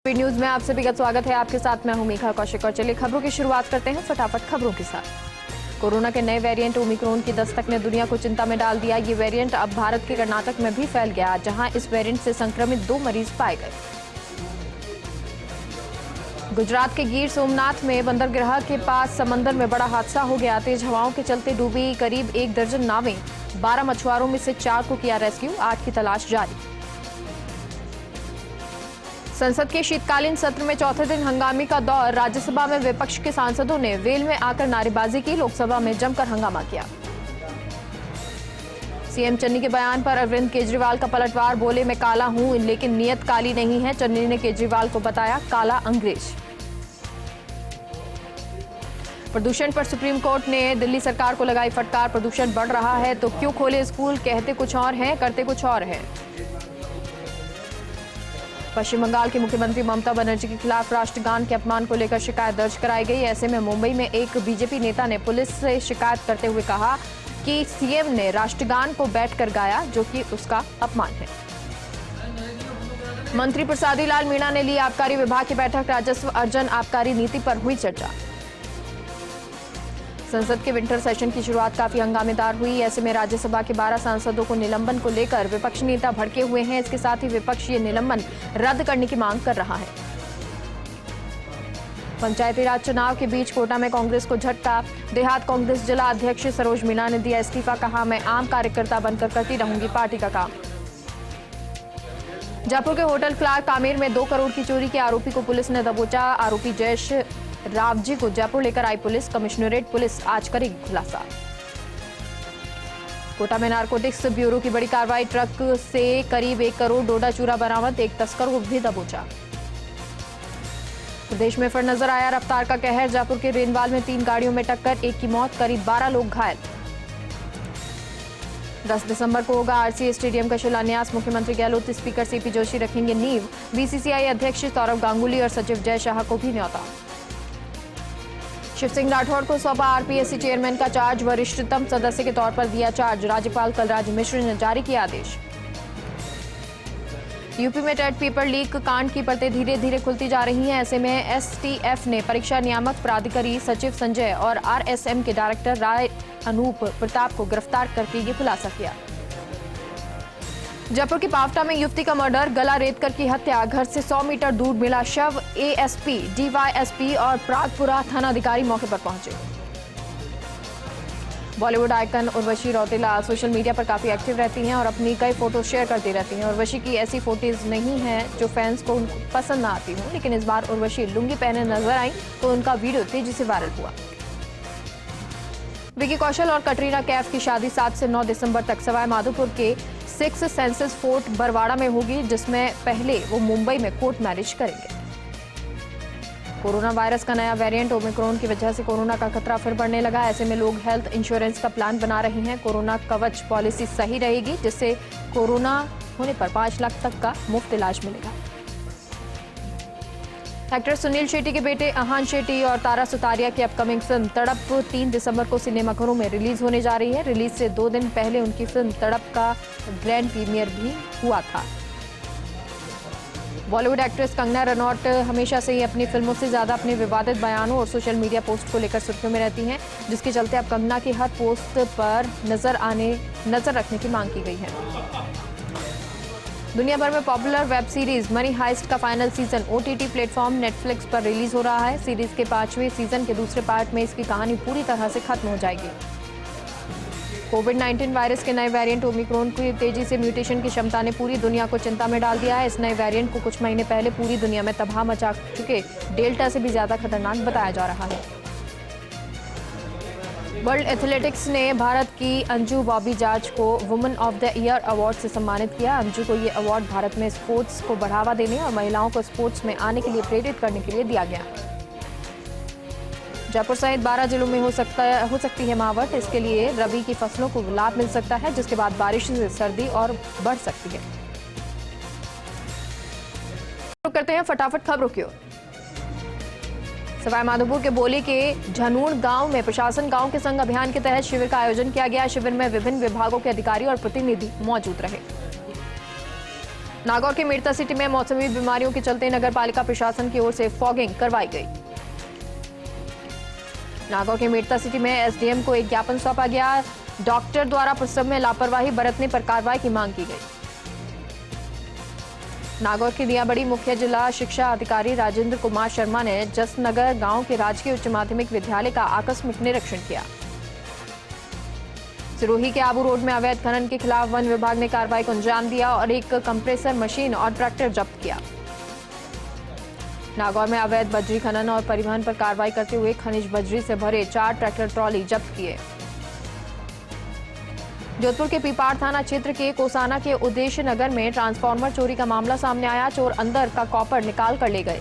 News में आप सभी का स्वागत है। आपके साथ मैं हूं मेघा कौशिक और चलिए खबरों की शुरुआत करते हैं फटाफट खबरों के साथ। कोरोना के नए वेरिएंट ओमिक्रॉन की दस्तक ने दुनिया को चिंता में डाल दिया। ये वेरिएंट अब भारत के कर्नाटक में भी फैल गया, जहां इस वेरिएंट से संक्रमित 2 मरीज पाए गए। गुजरात के गिर सोमनाथ में बंदरगाह के पास समंदर में बड़ा हादसा हो गया। तेज हवाओं के चलते डूबी करीब 1 दर्जन नावें। 12 मछुआरों में से 4 को किया रेस्क्यू, 8 की तलाश जारी। संसद के शीतकालीन सत्र में चौथे दिन हंगामे का दौर। राज्यसभा में विपक्ष के सांसदों ने वेल में आकर नारेबाजी की। लोकसभा में जमकर हंगामा किया। सीएम चन्नी के बयान पर अरविंद केजरीवाल का पलटवार। बोले, मैं काला हूं लेकिन नीयत काली नहीं है। चन्नी ने केजरीवाल को बताया काला अंग्रेज। प्रदूषण पर सुप्रीम कोर्ट ने दिल्ली सरकार को लगाई फटकार। प्रदूषण बढ़ रहा है तो क्यों खोले स्कूल? कहते कुछ और हैं, करते कुछ और हैं। पश्चिम बंगाल की मुख्यमंत्री ममता बनर्जी के खिलाफ राष्ट्रगान के अपमान को लेकर शिकायत दर्ज कराई गई। ऐसे में मुंबई में एक बीजेपी नेता ने पुलिस से शिकायत करते हुए कहा कि सीएम ने राष्ट्रगान को बैठकर गाया, जो कि उसका अपमान है। मंत्री प्रसादी लाल मीणा ने ली आबकारी विभाग की बैठक। राजस्व अर्जन आबकारी नीति पर हुई चर्चा। संसद के विंटर सेशन की शुरुआत काफी हंगामेदार हुई। ऐसे में राज्यसभा के 12 सांसदों को निलंबन को लेकर विपक्षी नेता भड़के हुए हैं। इसके साथ ही विपक्ष ये निलंबन रद्द करने की मांग कर रहा है। पंचायती राज चुनाव के बीच कोटा में कांग्रेस को झटका। देहात कांग्रेस जिला अध्यक्ष सरोज मीणा ने दिया इस्तीफा। कहा, मैं आम कार्यकर्ता बनकर करती रहूंगी पार्टी का काम। जयपुर के होटल क्लार्क आमेर में 2 करोड़ की चोरी के आरोपी को पुलिस ने दबोचा। आरोपी जयेश रावजी को जयपुर लेकर आई पुलिस। कमिश्नरेट पुलिस आज करेगी खुलासा। कोटा में नारकोटिक्स ब्यूरो की बड़ी कार्रवाई। ट्रक से करीब 1 करोड़ डोडा चूरा बरामद। एक तस्कर को भी दबोचा। प्रदेश में फिर नजर आया रफ्तार का कहर। जयपुर के रेनवाल में 3 गाड़ियों में टक्कर, 1 की मौत, करीब 12 लोग घायल। 10 दिसंबर को होगा आरसीए स्टेडियम का शिलान्यास। मुख्यमंत्री गहलोत, स्पीकर सीपी जोशी रखेंगे नींव। बीसीसीआई अध्यक्ष सौरव गांगुली और सचिव जय शाह को भी न्यौता। शिव सिंह राठौड़ को सौंपा आरपीएससी चेयरमैन का चार्ज। वरिष्ठतम सदस्य के तौर पर दिया चार्ज। राज्यपाल कलराज मिश्र ने जारी किया आदेश। यूपी में टेट पेपर लीक कांड की परतें धीरे धीरे खुलती जा रही हैं। ऐसे में एसटीएफ ने परीक्षा नियामक प्राधिकारी सचिव संजय और आरएसएम के डायरेक्टर राय अनूप प्रताप को गिरफ्तार करके ये खुलासा किया। जयपुर के पावटा में युवती का मर्डर, गला रेतकर की हत्या। घर से 100 मीटर दूर मिला शव। एएसपी, डीवाईएसपी और प्रागपुरा थानाधिकारी मौके पर पहुंचे। Bollywood icon Urvashi Rautela social media पर काफी एक्टिव रहती हैं और अपनी कई फोटो शेयर करती रहती हैं। उर्वशी की ऐसी फोटोज नहीं हैं जो फैंस को पसंद ना आती हों, लेकिन इस बार उर्वशी लुंगी पहने नजर आई तो उनका वीडियो तेजी से वायरल हुआ। विकी कौशल और कटरीना कैफ की शादी 7 से 9 दिसंबर तक सवाई माधोपुर के 6 सेंसेस फोर्ट बरवाड़ा में होगी, जिसमें पहले वो मुंबई में कोर्ट मैरिज करेंगे। कोरोना वायरस का नया वेरिएंट ओमिक्रॉन की वजह से कोरोना का खतरा फिर बढ़ने लगा। ऐसे में लोग हेल्थ इंश्योरेंस का प्लान बना रहे हैं। कोरोना कवच पॉलिसी सही रहेगी, जिससे कोरोना होने पर 5 लाख तक का मुफ्त इलाज मिलेगा। एक्टर सुनील शेट्टी के बेटे अहान शेट्टी और तारा सुतारिया की अपकमिंग फिल्म तड़प 3 दिसंबर को सिनेमाघरों में रिलीज होने जा रही है। रिलीज से 2 दिन पहले उनकी फिल्म तड़प का ग्रैंड प्रीमियर भी हुआ था। बॉलीवुड एक्ट्रेस कंगना रनौत हमेशा से ही अपनी फिल्मों से ज्यादा अपने विवादित बयानों और सोशल मीडिया पोस्ट को लेकर सुर्खियों में रहती हैं, जिसके चलते अब कंगना की हर पोस्ट पर नजर रखने की मांग की गई है। दुनिया भर में popular web series money heist का final season OTT platform Netflix पर रिलीज हो रहा है। सीरीज के 5वें सीजन के दूसरे पार्ट में इसकी कहानी पूरी तरह से खत्म हो जाएगी। कोविड-19 वायरस के नए वेरिएंट ओमिक्रॉन की तेजी से म्यूटेशन की क्षमता ने पूरी दुनिया को चिंता में डाल दिया है। इस नए वेरिएंट को कुछ महीने पहले पूरी दुनिया में तबाह मचा चुके डेल्टा से भी ज्यादा खतरनाक बताया जा रहा है। वर्ल्ड एथलेटिक्स ने भारत की अंजू बॉबी जार्ज को women of the year award से सम्मानित किया। अंजू को ये अवार्ड भारत में स्पोर्ट्स को बढ़ावा देने और महिलाओं को स्पोर्ट्स में आने के लिए प्रेरित करने के लिए दिया गया। जयपुर सहित 12 जिलों में हो सकती है मावठ। इसके लिए रबी की फसलों को लाभ मिल सकता है, जिसके बाद बारिश से सर्दी और बढ़ सकती है। तो करते हैं फटाफट खबरों की ओर। सवाई माधोपुर के बोली के झनूण गांव में प्रशासन गांव के संग अभियान के तहत शिविर का आयोजन किया गया। शिविर में विभिन्न विभागों के अधिकारी और प्रतिनिधि मौजूद रहे। नागौर के मेड़ता सिटी में मौसमी बीमारियों के चलते नगर पालिका प्रशासन की ओर से फॉगिंग करवाई गई। नागौर के मेड़ता सिटी में एसडीएम को एक ज्ञापन सौंपा गया। डॉक्टर द्वारा प्रसव में लापरवाही बरतने पर कार्रवाई की मांग की गई। नागौर के दियाबड़ी मुख्य जिला शिक्षा अधिकारी राजेंद्र कुमार शर्मा ने जसनगर गांव के राजकीय उच्च माध्यमिक विद्यालय का आकस्मिक निरीक्षण किया। सिरोही के आबू रोड में अवैध खनन के खिलाफ वन विभाग ने कार्रवाई को अंजाम दिया और एक कंप्रेसर मशीन और ट्रैक्टर जब्त किया। नागौर में अवैध बजरी खनन और परिवहन पर कार्रवाई करते हुए खनिज बजरी से भरे 4 ट्रैक्टर ट्रॉली जब्त किए। जोधपुर के पीपाड़ थाना क्षेत्र के कोसाना के उद्देश्य नगर में ट्रांसफार्मर चोरी का मामला सामने आया। चोर अंदर का कॉपर निकाल कर ले गए।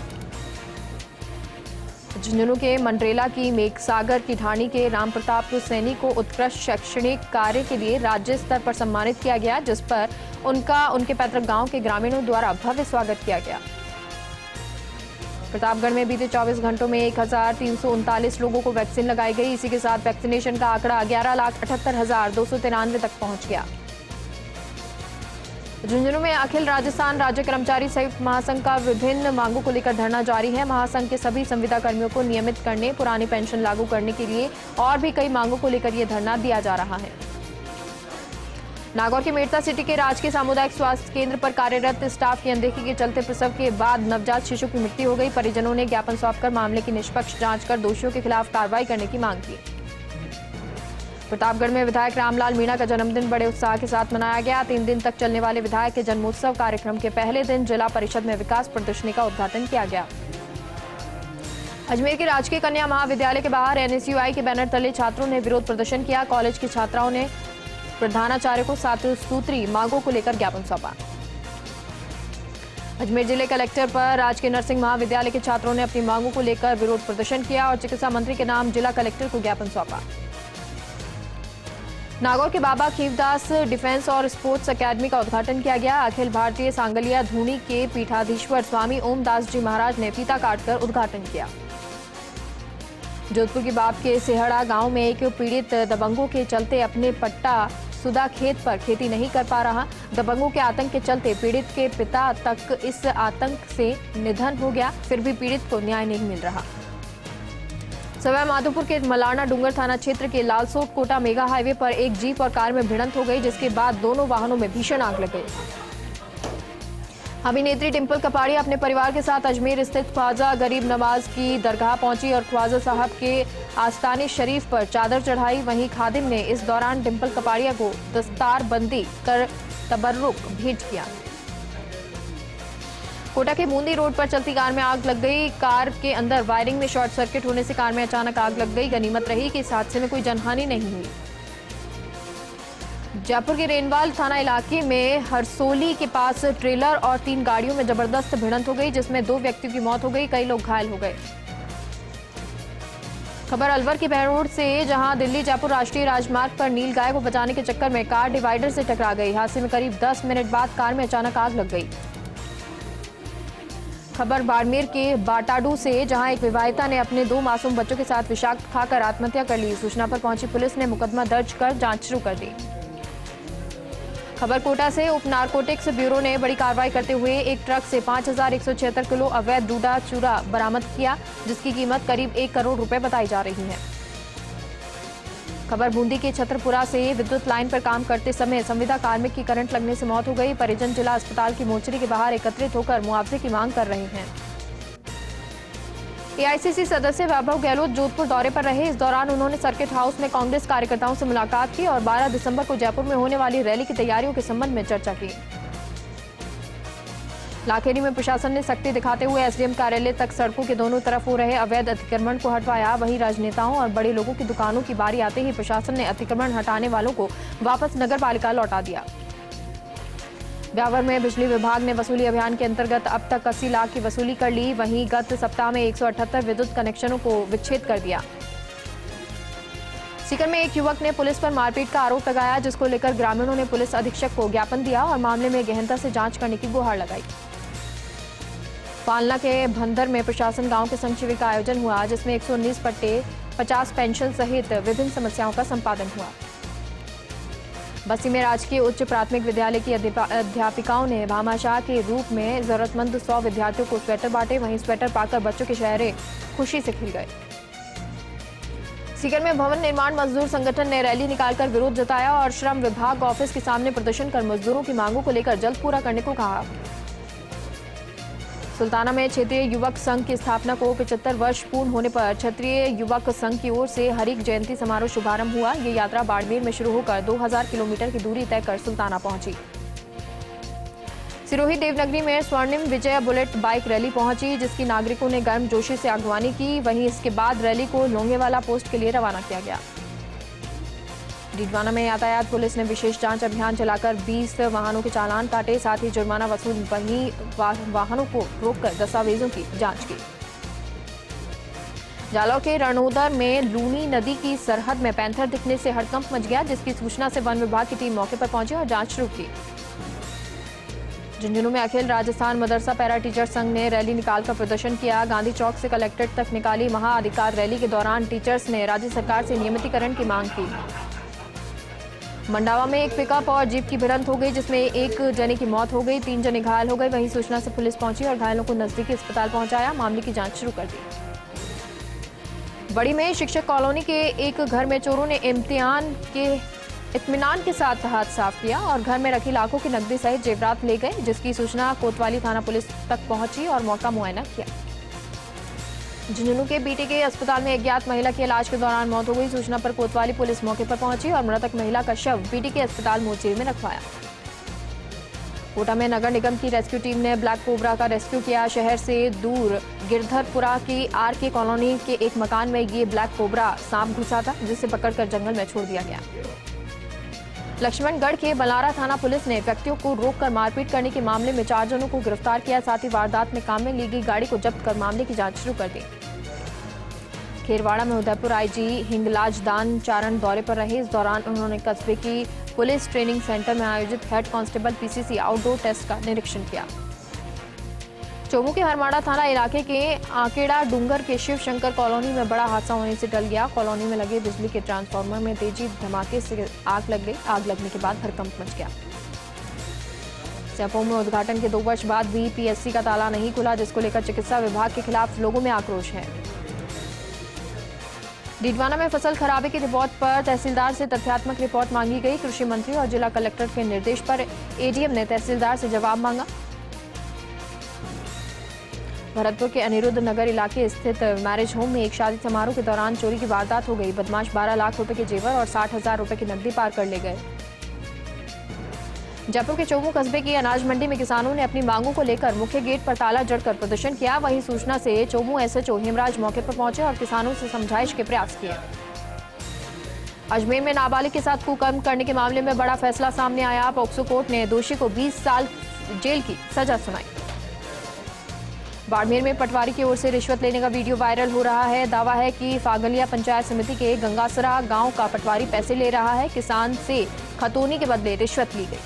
झुंझुनू के मंडरेला की मेघसागर की ढाणी के राम प्रताप सैनी को उत्कृष्ट शैक्षणिक कार्य के लिए राज्य स्तर पर सम्मानित किया गया, जिस पर उनके पैतृक गांव के ग्रामीणों द्वारा भव्य स्वागत किया गया। प्रतापगढ़ में बीते 24 घंटों में 1339 लोगों को वैक्सीन लगाई गई। इसी के साथ वैक्सीनेशन का आंकड़ा 11,78,293 तक पहुंच गया। झुंझुनू में अखिल राजस्थान राज्य कर्मचारी संयुक्त महासंघ का विभिन्न मांगों को लेकर धरना जारी है। महासंघ के सभी संविदा कर्मियों को नियमित करने, पुरानी पेंशन लागू करने के लिए और भी कई मांगों को लेकर यह धरना दिया जा रहा है। नागौर के मेड़ता सिटी के राजकीय सामुदायिक स्वास्थ्य केंद्र पर कार्यरत स्टाफ की अनदेखी के चलते प्रसव के बाद नवजात शिशु की मृत्यु हो गई। परिजनों ने ज्ञापन सौंपकर मामले की निष्पक्ष जांच कर दोषियों के खिलाफ कार्रवाई करने की मांग की। प्रतापगढ़ में विधायक रामलाल मीणा का जन्मदिन बड़े उत्साह के साथ मनाया गया। 3 दिन तक चलने वाले विधायक के जन्मोत्सव कार्यक्रम के पहले दिन जिला परिषद में विकास प्रदर्शनी का उद्घाटन किया गया। अजमेर के राजकीय कन्या महाविद्यालय के बाहर एनएसयूआई के बैनर तले छात्रों ने विरोध प्रदर्शन किया। कॉलेज की छात्राओं ने प्रधानाचार्य को 7 सूत्री मांगों को लेकर ज्ञापन सौंपा। अजमेर जिले कलेक्टर पर राजकीय नर्सिंग महाविद्यालय के छात्रों ने अपनी मांगों को लेकर विरोध प्रदर्शन किया और चिकित्सा मंत्री के नाम जिला कलेक्टर को ज्ञापन सौंपा। नागौर के बाबा खीवदास डिफेंस और स्पोर्ट्स अकेडमी का उद्घाटन किया गया। अखिल भारतीय सांगलिया धूनी के पीठाधीश्वर स्वामी ओमदास जी महाराज ने फीता काटकर उद्घाटन किया। जोधपुर के बाप के सेहड़ा गांव में एक पीड़ित दबंगों के चलते अपने पट्टा सुदा खेत पर खेती नहीं कर पा रहा। दबंगों के आतंक के चलते पीड़ित के पिता तक इस आतंक से निधन हो गया, फिर भी पीड़ित को न्याय नहीं मिल रहा। सवाई माधोपुर के मलारना डूंगर थाना क्षेत्र के लालसोट कोटा मेगा हाईवे पर एक जीप और कार में भिड़ंत हो गई, जिसके बाद दोनों वाहनों में भीषण आग लग गई। अभिनेत्री डिंपल कपाड़िया अपने परिवार के साथ अजमेर स्थित ख्वाजा गरीब नवाज की दरगाह पहुंची और ख्वाजा साहब के आस्ताने शरीफ पर चादर चढ़ाई। वहीं खादिम ने इस दौरान डिंपल कपाड़िया को दस्तार बंदी कर तबर्रुक भेंट किया। कोटा के बूंदी रोड पर चलती कार में आग लग गई। कार के अंदर वायरिंग में शॉर्ट सर्किट होने से कार में अचानक आग लग गई। गनीमत रही कि इस हादसे में कोई जनहानि नहीं हुई। जयपुर के रेनवाल थाना इलाके में हरसोली के पास ट्रेलर और 3 गाड़ियों में जबरदस्त भिड़ंत हो गई, जिसमें 2 व्यक्तियों की मौत हो गई, कई लोग घायल हो गए। खबर अलवर की बहरोड से, जहां दिल्ली जयपुर राष्ट्रीय राजमार्ग पर नील गाय को बचाने के चक्कर में कार डिवाइडर से टकरा गई। हादसे में करीब 10 मिनट बाद कार में अचानक आग लग गई। खबर बाड़मेर के बाटाडू से, जहां एक विवाहिता ने अपने 2 मासूम बच्चों के साथ विषाक्त खाकर आत्महत्या कर ली। सूचना पर पहुंची पुलिस ने मुकदमा दर्ज कर जांच शुरू कर दी। खबर कोटा से, उप नारकोटिक्स ब्यूरो ने बड़ी कार्रवाई करते हुए एक ट्रक से 5176 किलो अवैध डूडा चूरा बरामद किया, जिसकी कीमत करीब 1 करोड़ रुपए बताई जा रही है। खबर बूंदी के छतरपुरा से, विद्युत लाइन पर काम करते समय संविदा कार्मिक की करंट लगने से मौत हो गई। परिजन जिला अस्पताल की मोर्चरी के बाहर एकत्रित होकर मुआवजे की मांग कर रहे हैं। एआईसीसी सदस्य वैभव गहलोत जोधपुर दौरे पर रहे। इस दौरान उन्होंने सर्किट हाउस में कांग्रेस कार्यकर्ताओं से मुलाकात की और 12 दिसंबर को जयपुर में होने वाली रैली की तैयारियों के संबंध में चर्चा की। लाखेरी में प्रशासन ने सख्ती दिखाते हुए एसडीएम कार्यालय तक सड़कों के दोनों तरफ हो रहे अवैध अतिक्रमण को हटवाया। वहीं राजनेताओं और बड़े लोगों की दुकानों की बारी आते ही प्रशासन ने अतिक्रमण हटाने वालों को वापस नगर पालिका लौटा दिया। ब्यावर में बिजली विभाग ने वसूली अभियान के अंतर्गत अब तक 80 लाख की वसूली कर ली। वहीं गत सप्ताह में 178 विद्युत कनेक्शनों को विच्छेद कर दिया। सीकर में एक युवक ने पुलिस पर मारपीट का आरोप लगाया, जिसको लेकर ग्रामीणों ने पुलिस अधीक्षक को ज्ञापन दिया और मामले में गहनता से जांच करने की गुहार लगाई। फालना के भंदर में प्रशासन गांव के संघ शिविर का आयोजन हुआ, जिसमें 119 पट्टे, 50 पेंशन सहित विभिन्न समस्याओं का संपादन हुआ। बस्ती में राजकीय उच्च प्राथमिक विद्यालय की अध्यापिकाओं ने भामाशाह के रूप में जरूरतमंद 100 विद्यार्थियों को स्वेटर बांटे। वहीं स्वेटर पाकर बच्चों के चेहरे खुशी से खिल गए। सीकर में भवन निर्माण मजदूर संगठन ने रैली निकालकर विरोध जताया और श्रम विभाग ऑफिस के सामने प्रदर्शन कर मजदूरों की मांगों को लेकर जल्द पूरा करने को कहा। सुल्ताना में क्षेत्रीय युवक संघ की स्थापना को 75 वर्ष पूर्ण होने पर क्षेत्रीय युवक संघ की ओर से हरिक जयंती समारोह शुभारंभ हुआ। ये यात्रा बाड़मेर में शुरू होकर 2000 किलोमीटर की दूरी तय कर सुल्ताना पहुंची। सिरोही देवनगरी में स्वर्णिम विजय बुलेट बाइक रैली पहुंची, जिसकी नागरिकों ने गर्मजोशी से अगवानी की। वहीं इसके बाद रैली को लोंगेवाला पोस्ट के लिए रवाना किया गया। डीडवाना में यातायात पुलिस ने विशेष जांच अभियान चलाकर 20 वाहनों के चालान काटे, साथ ही जुर्माना वसूल। वहीं वाहनों को रोककर दस्तावेजों की जांच की। जालौर के रणोदर में लूनी नदी की सरहद में पैंथर दिखने से हड़कंप मच गया, जिसकी सूचना से वन विभाग की टीम मौके पर पहुंची और जांच शुरू की। झुंझुनू में अखिल राजस्थान मदरसा पैरा टीचर संघ ने रैली निकालकर प्रदर्शन किया। गांधी चौक से कलेक्ट्रेट तक निकाली महाअधिकार रैली के दौरान टीचर्स ने राज्य सरकार से नियमितीकरण की मांग की। मंडावा में एक पिकअप और जीप की भिड़ंत हो गई, जिसमें एक जने की मौत हो गई, 3 जने घायल हो गए। वहीं सूचना से पुलिस पहुंची और घायलों को नजदीकी अस्पताल पहुंचाया। मामले की जांच शुरू कर दी। बड़ी में शिक्षक कॉलोनी के एक घर में चोरों ने इत्मीनान के साथ हाथ साफ किया और घर में रखी लाखों की नकदी सहित जेवरात ले गए, जिसकी सूचना कोतवाली थाना पुलिस तक पहुंची और मौका मुआयना किया। झुंझुनू के बीटीके अस्पताल में अज्ञात महिला की इलाज के दौरान मौत हो गई। सूचना पर कोतवाली पुलिस मौके पर पहुंची और मृतक महिला का शव बीटीके अस्पताल मोर्चेरी में रखवाया। कोटा में नगर निगम की रेस्क्यू टीम ने ब्लैक कोबरा का रेस्क्यू किया। शहर से दूर गिरधरपुरा की आरके कॉलोनी के एक मकान में ये ब्लैक कोबरा सांप घुसा था, जिसे पकड़कर जंगल में छोड़ दिया गया। लक्ष्मणगढ़ के बलारा थाना पुलिस ने व्यक्तियों को रोककर मारपीट करने के मामले में 4 जनों को गिरफ्तार किया। साथ ही वारदात में काम में ली गई गाड़ी को जब्त कर मामले की जांच शुरू कर दी। खेरवाड़ा में उदयपुर आईजी हिंगलाज दान चारण दौरे पर रहे। इस दौरान उन्होंने कस्बे की पुलिस ट्रेनिंग सेंटर में आयोजित head constable PCC outdoor test का निरीक्षण किया। चोमू के हरमाड़ा थाना इलाके के आकेड़ा डूंगर के शिव शंकर कॉलोनी में बड़ा हादसा होने से टल गया। कॉलोनी में लगे बिजली के ट्रांसफार्मर में तेजी धमाके से आग लग गई। आग लगने के बाद हड़कंप मच गया। सैपो में उद्घाटन के 2 वर्ष बाद भी पीएससी का ताला नहीं खुला, जिसको लेकर चिकित्सा विभाग के खिलाफ लोगों में आक्रोश है। डीडवाना में फसल खराबे की रिपोर्ट पर तहसीलदार से तथ्यात्मक रिपोर्ट मांगी गई। कृषि मंत्री और जिला कलेक्टर के निर्देश पर एडीएम ने तहसीलदार से जवाब मांगा। भरतपुर के अनिरुद्ध नगर इलाके स्थित मैरिज होम में एक शादी समारोह के दौरान चोरी की वारदात हो गई। बदमाश 12 लाख रुपए के जेवर और 60,000 रुपए की नकदी पार कर ले गए। जयपुर के चोमू कस्बे की अनाज मंडी में किसानों ने अपनी मांगों को लेकर मुख्य गेट पर ताला जड़कर प्रदर्शन किया। वहीं सूचना से चोमू एसएचओ हेमराज मौके पर पहुंचे और किसानों से समझाइश के प्रयास किए। अजमेर में नाबालिग के साथ कुकर्म करने के मामले में बड़ा फैसला सामने आया। पॉक्सो कोर्ट ने दोषी को 20 साल जेल की सजा सुनाई। बाड़मेर में पटवारी की ओर से रिश्वत लेने का वीडियो वायरल हो रहा है। दावा है कि फागलिया पंचायत समिति के गंगासरा गांव का पटवारी पैसे ले रहा है। किसान से खतौनी के बदले रिश्वत ली गई।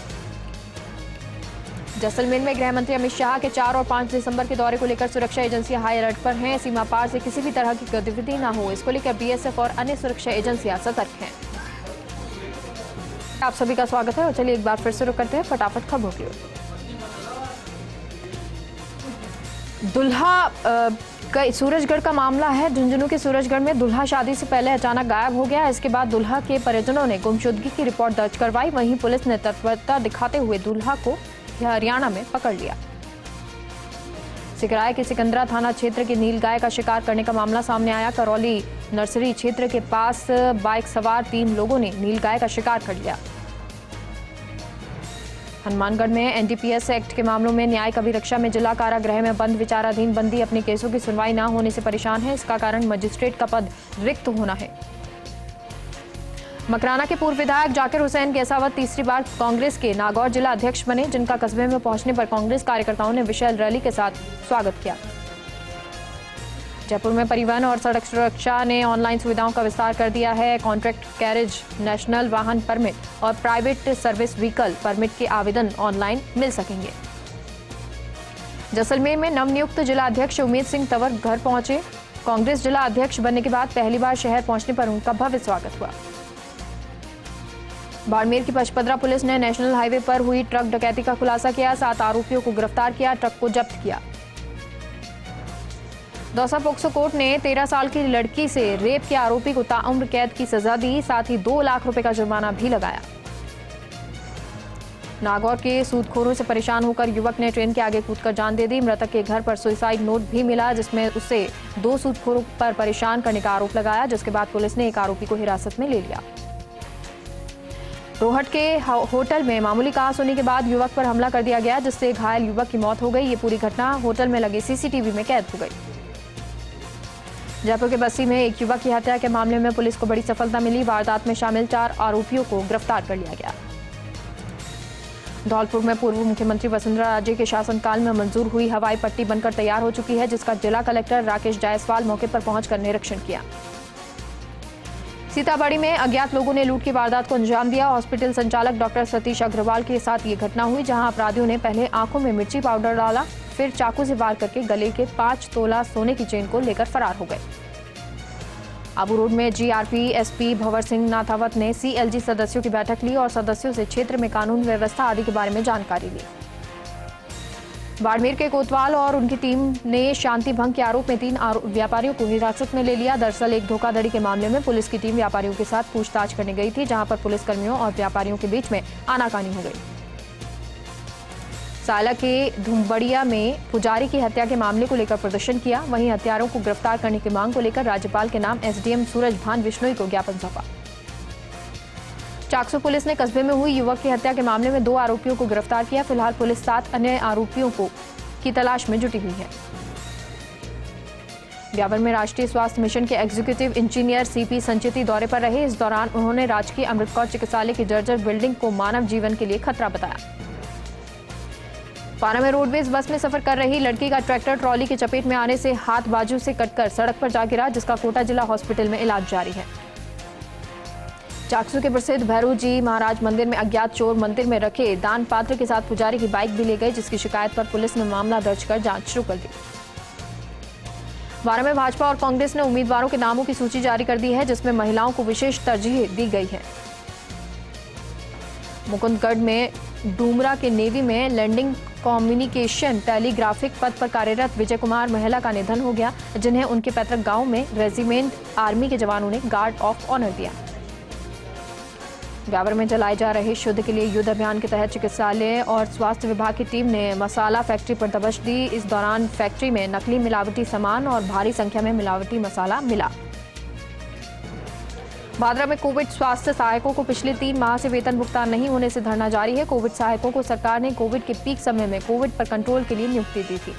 जैसलमेर में गृह मंत्री अमित शाह के 4 और 5 दिसंबर के दौरे को लेकर सुरक्षा एजेंसियां हाई अलर्ट पर हैं। सीमा पार से किसी भी तरह की गतिविधि न हो, इसको लेकर बीएसएफ और अन्य सुरक्षा एजेंसियां सतर्क हैं। आप सभी का स्वागत है और चलिए एक बार फिर शुरू करते हैं फटाफट खबरों की ओर। दुल्हा सूरजगढ़ का मामला है। झुंझुनू के सूरजगढ़ में दुल्हा शादी से पहले अचानक गायब हो गया। इसके बाद दुल्हा के परिजनों ने गुमशुदगी की रिपोर्ट दर्ज करवाई। वहीं पुलिस ने तत्परता दिखाते हुए दुल्हा को हरियाणा में पकड़ लिया। सिकराय के सिकंदरा थाना क्षेत्र के नीलगाय का शिकार करने का मामला सामने आया। करौली नर्सरी क्षेत्र के पास बाइक सवार 3 लोगों ने नीलगाय का शिकार कर लिया। हनुमानगढ़ में एनडीपीएस एक्ट के मामलों में न्यायिक अभिरक्षा में जिला कारागृह में बंद विचाराधीन बंदी अपने केसों की सुनवाई न होने से परेशान है। इसका कारण मजिस्ट्रेट का पद रिक्त होना है। मकराना के पूर्व विधायक जाकिर हुसैन गैसावत तीसरी बार कांग्रेस के नागौर जिला अध्यक्ष बने, जिनका कस्बे में पहुंचने पर कांग्रेस कार्यकर्ताओं ने विशाल रैली के साथ स्वागत किया। जयपुर में परिवहन और सड़क सुरक्षा ने ऑनलाइन सुविधाओं का विस्तार कर दिया है। कॉन्ट्रैक्ट कैरेज, नेशनल वाहन परमिट और प्राइवेट सर्विस व्हीकल परमिट के आवेदन ऑनलाइन मिल सकेंगे। जैसलमेर में नवनियुक्त जिला अध्यक्ष उमेद सिंह तंवर घर पहुंचे। कांग्रेस जिला अध्यक्ष बनने के बाद पहली बार शहर पहुंचने पर उनका भव्य स्वागत हुआ। बाड़मेर की पचपदरा पुलिस ने नेशनल हाईवे पर हुई ट्रक डकैती का खुलासा किया। 7 आरोपियों को गिरफ्तार किया, ट्रक को जब्त किया। दौसा पोक्सो कोर्ट ने 13 साल की लड़की से रेप के आरोपी को ताउम्र कैद की सजा दी, साथ ही 2 लाख रुपए का जुर्माना भी लगाया। नागौर के सूदखोरों से परेशान होकर युवक ने ट्रेन के आगे कूदकर जान दे दी। मृतक के घर पर सुसाइड नोट भी मिला, जिसमें उसे 2 सूदखोरों पर परेशान करने का आरोप लगाया, जिसके बाद पुलिस ने एक आरोपी को हिरासत में ले लिया। रोहट के होटल में मामूली कहासुनी के बाद युवक पर हमला कर दिया गया, जिससे घायल युवक की मौत हो गई। ये पूरी घटना होटल में लगे सीसीटीवी में कैद हो गई। जयपुर के बस्सी में एक युवक की हत्या के मामले में पुलिस को बड़ी सफलता मिली। वारदात में शामिल 4 आरोपियों को गिरफ्तार कर लिया गया। धौलपुर में पूर्व मुख्यमंत्री वसुंधरा राजे के शासनकाल में मंजूर हुई हवाई पट्टी बनकर तैयार हो चुकी है, जिसका जिला कलेक्टर राकेश जायसवाल मौके पर पहुंचकर निरीक्षण किया। सीतामढ़ी में अज्ञात लोगों ने लूट की वारदात को अंजाम दिया। हॉस्पिटल संचालक डॉक्टर सतीश अग्रवाल के साथ ये घटना हुई, जहां अपराधियों ने पहले आंखों में मिर्ची पाउडर डाला, फिर चाकू से वार करके गले के 5 तोला सोने की चेन को लेकर फरार हो गए। आबू रोड में जीआरपी एसपी भंवर सिंह नाथावत ने सीएलजी सदस्यों की बैठक ली और सदस्यों से क्षेत्र में कानून व्यवस्था आदि के बारे में जानकारी ली। बाड़मेर के कोतवाल और उनकी टीम ने शांति भंग के आरोप में 3 व्यापारियों को हिरासत में ले लिया। दरअसल एक धोखाधड़ी के मामले में पुलिस की टीम व्यापारियों के साथ पूछताछ करने गई थी, जहां पर पुलिसकर्मियों और व्यापारियों के बीच में आनाकानी हो गई। साला के धुम्बड़िया में पुजारी की हत्या के मामले को लेकर प्रदर्शन किया। वहीं हत्यारों को गिरफ्तार करने की मांग को लेकर राज्यपाल के नाम एसडीएम सूरजभान विश्नोई को ज्ञापन सौंपा। चाकसू पुलिस ने कस्बे में हुई युवक की हत्या के मामले में 2 आरोपियों को गिरफ्तार किया। फिलहाल पुलिस 7 अन्य आरोपियों की तलाश में जुटी हुई है। ब्यावर में राष्ट्रीय स्वास्थ्य मिशन के एग्जीक्यूटिव इंजीनियर सीपी संचिति दौरे पर रहे। इस दौरान उन्होंने राजकीय अमृत कौर चिकित्सालय की जर्जर बिल्डिंग को मानव जीवन के लिए खतरा बताया। पारा में रोडवेज बस में सफर कर रही लड़की का ट्रैक्टर ट्रॉली की चपेट में आने से हाथ बाजू से कटकर सड़क पर जा गिरा, जिसका कोटा जिला हॉस्पिटल में इलाज जारी है। चाकसू के प्रसिद्ध भैरू जी महाराज मंदिर में अज्ञात चोर मंदिर में रखे दान पात्र के साथ पुजारी की बाइक भी ले गए, जिसकी शिकायत पर पुलिस ने मामला दर्ज कर जांच शुरू कर दी। बारा में भाजपा और कांग्रेस ने उम्मीदवारों के नामों की सूची जारी कर दी है, जिसमें महिलाओं को विशेष तरजीह दी गई है। मुकुंदगढ़ में डूमरा के नेवी में लैंडिंग कम्युनिकेशन टेलीग्राफिक पद पर कार्यरत विजय कुमार महिला का निधन हो गया, जिन्हें उनके पैतृक गांव में रेजिमेंट आर्मी के जवानों ने गार्ड ऑफ ऑनर दिया। ब्यावर में चलाए जा रहे शुद्ध के लिए युद्ध अभियान के तहत चिकित्सालय और स्वास्थ्य विभाग की टीम ने मसाला फैक्ट्री पर दबिश दी। इस दौरान फैक्ट्री में नकली मिलावटी सामान और भारी संख्या में मिलावटी मसाला मिला। भादरा में कोविड स्वास्थ्य सहायकों को पिछले 3 माह से वेतन भुगतान नहीं होने से धरना जारी है। कोविड सहायकों को सरकार ने कोविड के पीक समय में कोविड पर कंट्रोल के लिए नियुक्ति दी थी।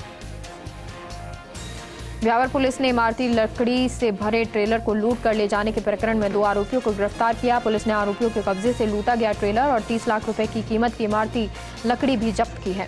ब्यावर पुलिस ने इमारती लकड़ी से भरे ट्रेलर को लूट कर ले जाने के प्रकरण में 2 आरोपियों को गिरफ्तार किया। पुलिस ने आरोपियों के कब्जे से लूटा गया ट्रेलर और 30 लाख रुपए की कीमत की इमारती लकड़ी भी जब्त की है।